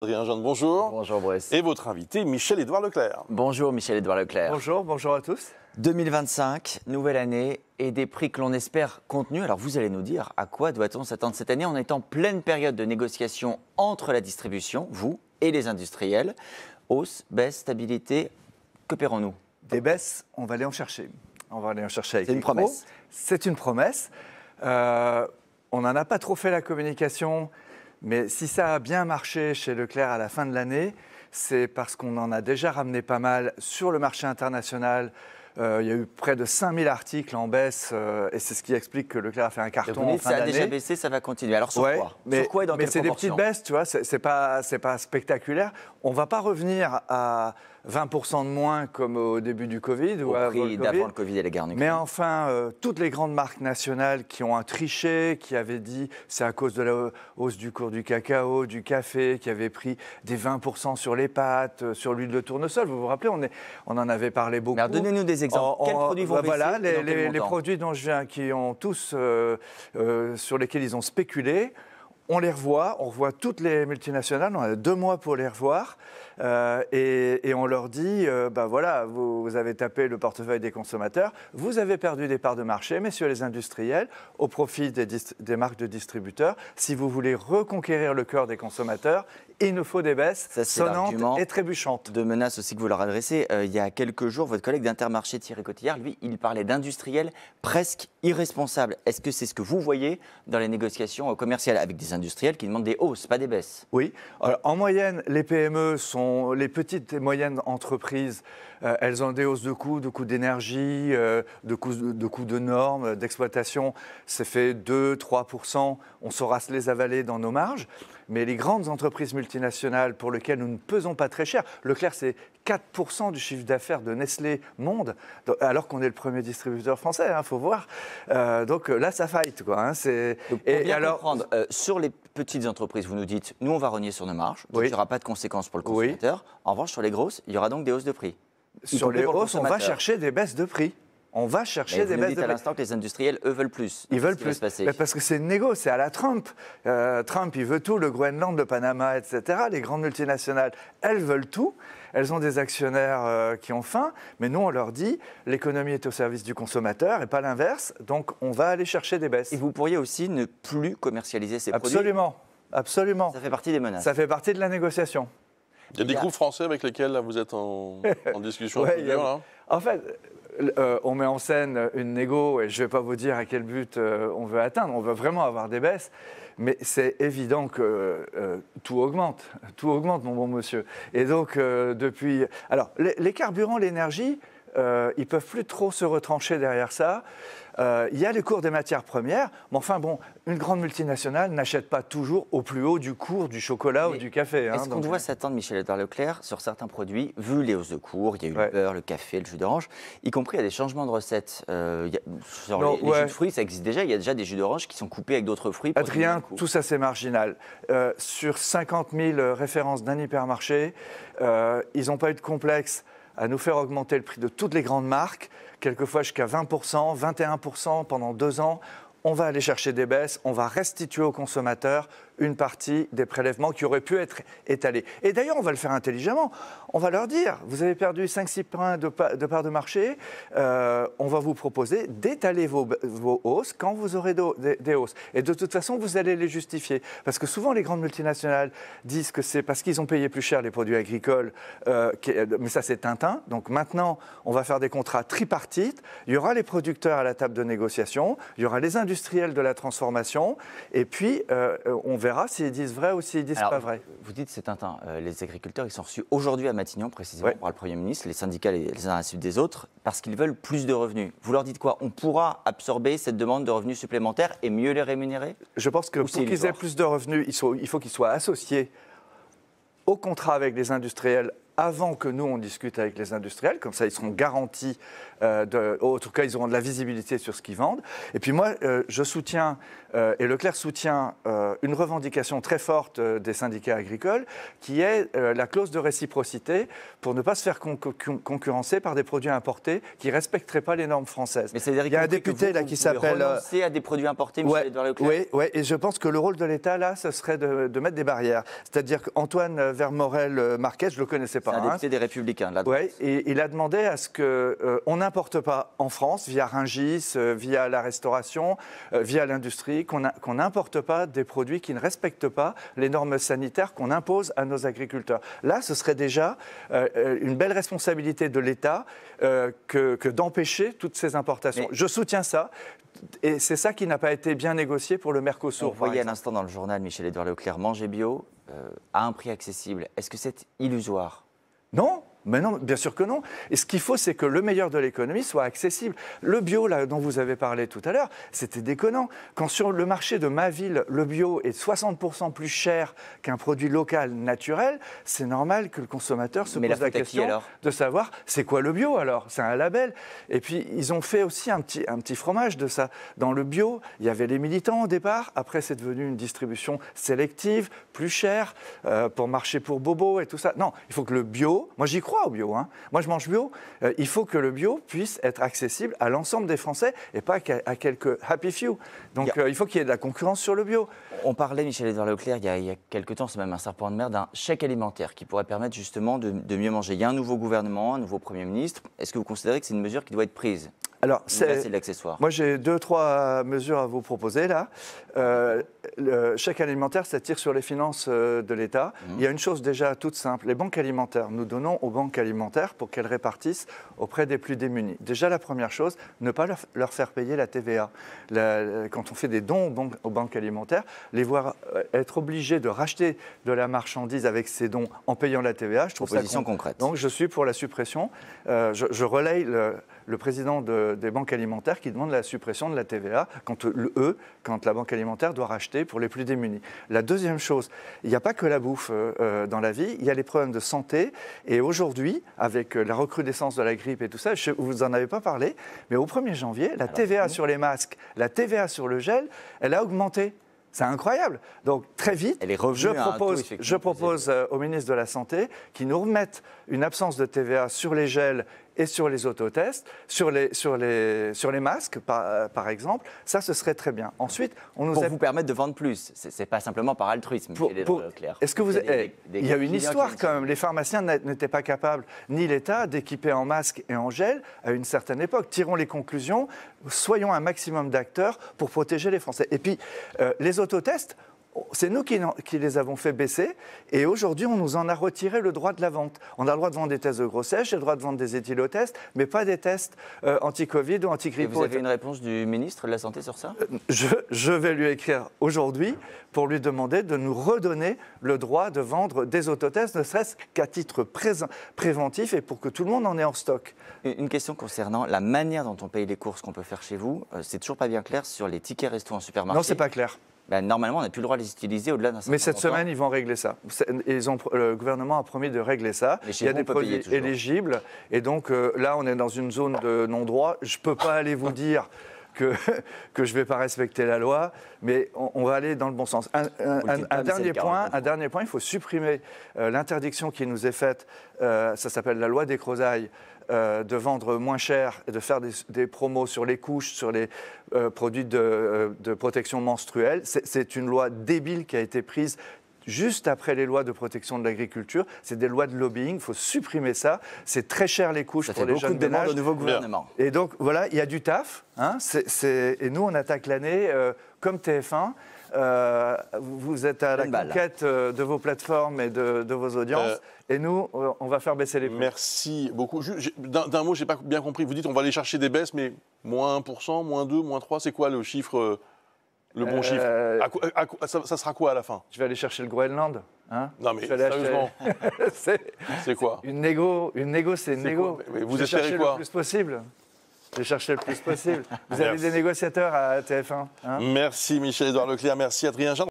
Adrien Jeanne, bonjour. Bonjour Brice. Et votre invité, Michel-Édouard Leclerc. Bonjour Michel-Édouard Leclerc. Bonjour, bonjour à tous. 2025, nouvelle année et des prix que l'on espère contenus. Alors vous allez nous dire à quoi doit-on s'attendre cette année? On est en pleine période de négociation entre la distribution, vous et les industriels. Hausse, baisse, stabilité, que paierons-nous? Des baisses, on va aller en chercher. On va aller en chercher avec C'est une les gros. promesse. C'est une promesse. On n'en a pas trop fait la communication, mais si ça a bien marché chez Leclerc à la fin de l'année, c'est parce qu'on en a déjà ramené pas mal sur le marché international. Il y a eu près de 5000 articles en baisse et c'est ce qui explique que Leclerc a fait un carton en fin Ça a d'année. déjà baissé, ça va continuer. Alors sur quoi? Mais, Sur quoi et dans mais quelle c'est des proportion? petites baisses, tu vois, c'est pas spectaculaire. On ne va pas revenir à 20% de moins comme au début du Covid. Au prix d'avant le Covid et la guerre en Ukraine. Mais enfin, toutes les grandes marques nationales qui ont triché, qui avaient dit c'est à cause de la hausse du cours du cacao, du café, qui avaient pris des 20% sur les pâtes, sur l'huile de tournesol. Vous vous rappelez, on en avait parlé beaucoup. Mais alors, donnez-nous des exemples. Quels produits vont baisser Voilà, et dans quel les montant? produits dont je viens, qui ont tous, sur lesquels ils ont spéculé. On les revoit, on revoit toutes les multinationales, on a 2 mois pour les revoir et on leur dit, voilà, vous avez tapé le portefeuille des consommateurs, vous avez perdu des parts de marché, messieurs les industriels, au profit des marques de distributeurs. Si vous voulez reconquérir le cœur des consommateurs, il nous faut des baisses sonnantes et trébuchantes. De menaces aussi que vous leur adressez. Il y a quelques jours, votre collègue d'Intermarché, Thierry Cotillard, lui, il parlait d'industriels presque irresponsables. Est-ce que c'est ce que vous voyez dans les négociations commerciales avec des industriels qui demandent des hausses, pas des baisses? Oui. Alors, en moyenne, les PME sont les petites et moyennes entreprises. Elles ont des hausses de coûts d'énergie, de coûts de normes, d'exploitation. C'est fait 2-3%. On saura se les avaler dans nos marges. Mais les grandes entreprises multinationales pour lesquelles nous ne pesons pas très cher, Leclerc, c'est 4% du chiffre d'affaires de Nestlé Monde, alors qu'on est le premier distributeur français, il faut voir. Donc là, ça fight, quoi. Donc, pour bien comprendre, sur les petites entreprises, vous nous dites, nous, on va rogner sur nos marges, donc il n'y aura pas de conséquences pour le consommateur. Oui. En revanche, sur les grosses, il y aura donc des hausses de prix. Sur les hausses, on va chercher des baisses de prix. On va chercher des baisses de prix. Vous dites à l'instant que les industriels, eux, veulent plus. Ils veulent plus. Parce que c'est une négo, c'est à la Trump. Trump, il veut tout, le Groenland, le Panama, etc. Les grandes multinationales, elles veulent tout. Elles ont des actionnaires qui ont faim. Mais nous, on leur dit, l'économie est au service du consommateur et pas l'inverse. Donc, on va aller chercher des baisses. Et vous pourriez aussi ne plus commercialiser ces produits? Absolument. Absolument. Ça fait partie des menaces. Ça fait partie de la négociation. Il y a des groupes français avec lesquels là, vous êtes en discussion là. En fait, on met en scène une négo et je ne vais pas vous dire à quel but on veut atteindre. On veut vraiment avoir des baisses, mais c'est évident que tout augmente, mon bon monsieur. Et donc, depuis... Alors, les carburants, l'énergie, ils ne peuvent plus trop se retrancher derrière ça. Il y a les cours des matières premières, mais enfin bon, une grande multinationale n'achète pas toujours au plus haut du cours du chocolat ou du café. Est-ce qu'on doit s'attendre, Michel-Édouard Leclerc, sur certains produits, vu les hausses de cours, il y a eu le beurre, le café, le jus d'orange, y compris à des changements de recettes sur les jus de fruits, ça existe déjà, il y a déjà des jus d'orange qui sont coupés avec d'autres fruits. Adrien, tout ça c'est marginal. Sur 50 000 références d'un hypermarché, ils n'ont pas eu de complexe à nous faire augmenter le prix de toutes les grandes marques, quelquefois jusqu'à 20%, 21% pendant 2 ans. On va aller chercher des baisses, on va restituer aux consommateurs une partie des prélèvements qui auraient pu être étalés. Et d'ailleurs, on va le faire intelligemment. On va leur dire, vous avez perdu 5-6 points de part de marché, on va vous proposer d'étaler vos hausses quand vous aurez des hausses. Et de toute façon, vous allez les justifier. Parce que souvent, les grandes multinationales disent que c'est parce qu'ils ont payé plus cher les produits agricoles, mais ça, c'est Tintin. Donc maintenant, on va faire des contrats tripartites. Il y aura les producteurs à la table de négociation, il y aura les industriels de la transformation, et puis on verra s'ils disent vrai ou s'ils disent pas vrai. Vous dites c'est Tintin. Les agriculteurs, ils sont reçus aujourd'hui à Matignon, précisément, par le Premier ministre, les syndicats les uns à la suite des autres, parce qu'ils veulent plus de revenus. Vous leur dites quoi? On pourra absorber cette demande de revenus supplémentaires et mieux les rémunérer? Je pense que pour qu'ils aient plus de revenus, il faut qu'ils soient associés au contrat avec les industriels avant que nous, on discute avec les industriels. Comme ça, ils seront garantis, en tout cas, ils auront de la visibilité sur ce qu'ils vendent. Et puis moi, je soutiens, et Leclerc soutient, une revendication très forte des syndicats agricoles, qui est la clause de réciprocité pour ne pas se faire concurrencer par des produits importés qui ne respecteraient pas les normes françaises. Mais il y a un député là qui s'appelle... renoncer à des produits importés, Michel-Édouard Leclerc. Oui, et je pense que le rôle de l'État, là, ce serait de mettre des barrières. C'est-à-dire qu'Antoine Vermorel-Marquez, je ne le connaissais pas. C'est un député des Républicains. Oui, et il a demandé à ce qu'on n'importe pas en France, via Rungis, via la restauration, via l'industrie, qu'on n'importe pas des produits qui ne respectent pas les normes sanitaires qu'on impose à nos agriculteurs. Là, ce serait déjà une belle responsabilité de l'État que d'empêcher toutes ces importations. Je soutiens ça. Et c'est ça qui n'a pas été bien négocié pour le Mercosur. Vous voyez à l'instant dans le journal, Michel-Édouard Leclerc, manger bio à un prix accessible. Est-ce que c'est illusoire? Non. Mais non, bien sûr que non. Et ce qu'il faut, c'est que le meilleur de l'économie soit accessible. Le bio, là, dont vous avez parlé tout à l'heure, c'était déconnant. Quand sur le marché de ma ville, le bio est 60% plus cher qu'un produit local naturel, c'est normal que le consommateur se pose la question de savoir c'est quoi le bio alors? C'est un label. Et puis, ils ont fait aussi un petit fromage de ça. Dans le bio, il y avait les militants au départ. Après, c'est devenu une distribution sélective, plus chère, pour marcher pour bobo et tout ça. Non, il faut que le bio, moi j'y crois au bio. Moi, je mange bio. Il faut que le bio puisse être accessible à l'ensemble des Français et pas à quelques happy few. Donc, il faut qu'il y ait de la concurrence sur le bio. On parlait, Michel-Édouard Leclerc, il y a quelques temps, c'est même un serpent de mer, d'un chèque alimentaire qui pourrait permettre justement de mieux manger. Il y a un nouveau gouvernement, un nouveau Premier ministre. Est-ce que vous considérez que c'est une mesure qui doit être prise? Alors, c'est de l'accessoire. Moi, j'ai 2-3 mesures à vous proposer là. Le chèque alimentaire, ça tire sur les finances de l'État. Il y a une chose déjà toute simple. Les banques alimentaires, nous donnons aux banques alimentaires pour qu'elles répartissent auprès des plus démunis. Déjà, la première chose, ne pas leur faire payer la TVA. Quand on fait des dons aux banques alimentaires, les voir être obligés de racheter de la marchandise avec ces dons en payant la TVA, je trouve ça concrète. Donc, je suis pour la suppression. Je relaye le président des banques alimentaires qui demande la suppression de la TVA quand la banque alimentaire doit racheter pour les plus démunis. La deuxième chose, il n'y a pas que la bouffe dans la vie, il y a les problèmes de santé. Et aujourd'hui, avec la recrudescence de la grippe et tout ça, vous n'en avez pas parlé, mais au 1er janvier, la TVA sur les masques, la TVA sur le gel, elle a augmenté. C'est incroyable. Donc, très vite, je propose au ministre de la Santé qu'il nous remette une absence de TVA sur les gels et sur les autotests, sur les masques, par exemple. Ça, ce serait très bien. Ensuite, pour vous permettre de vendre plus. Ce n'est pas simplement par altruisme, Leclerc. Est-ce que il y a une histoire quand même. Les pharmaciens n'étaient pas capables, ni l'État, d'équiper en masques et en gel à une certaine époque. Tirons les conclusions. Soyons un maximum d'acteurs pour protéger les Français. Et puis, les autotests, c'est nous qui les avons fait baisser et aujourd'hui, on nous en a retiré le droit de la vente. On a le droit de vendre des tests de grossesse, j'ai le droit de vendre des éthylotests, mais pas des tests anti-Covid ou anti-grippe. Vous avez une réponse du ministre de la Santé sur ça? Je vais lui écrire aujourd'hui pour lui demander de nous redonner le droit de vendre des autotests, ne serait-ce qu'à titre préventif et pour que tout le monde en ait en stock. Une question concernant la manière dont on paye les courses qu'on peut faire chez vous. C'est toujours pas bien clair sur les tickets resto en supermarché. Non, c'est pas clair. Normalement, on n'a plus le droit de les utiliser au-delà d'un certain Mais cette semaine, ils vont régler ça. Le gouvernement a promis de régler ça. Il y a des produits éligibles. Et donc, là, on est dans une zone de non-droit. Je ne peux pas aller vous dire que je ne vais pas respecter la loi, mais on va aller dans le bon sens. Un dernier point, il faut supprimer l'interdiction qui nous est faite, ça s'appelle la loi des Crozailles, de vendre moins cher et de faire des promos sur les couches, sur les produits de protection menstruelle. C'est une loi débile qui a été prise juste après les lois de protection de l'agriculture. C'est des lois de lobbying, il faut supprimer ça. C'est très cher les couches pour les jeunes ménages. Au nouveau gouvernement. Et donc voilà, il y a du taf. Et nous, on attaque l'année comme TF1. Vous êtes à la conquête de vos plateformes et de vos audiences. Et nous, on va faire baisser les prix. Merci beaucoup. D'un mot, je n'ai pas bien compris. Vous dites on va aller chercher des baisses, mais moins 1%, moins 2, moins 3, c'est quoi le chiffre, le bon chiffre? Ça sera quoi à la fin? Je vais aller chercher le Groenland. Non mais sérieusement, c'est quoi? Une négo, c'est une négo. Mais vous espérez quoi? Le plus possible. J'ai cherché le plus possible. Vous avez des négociateurs à TF1. Merci Michel-Édouard Leclerc, merci Adrien Jean.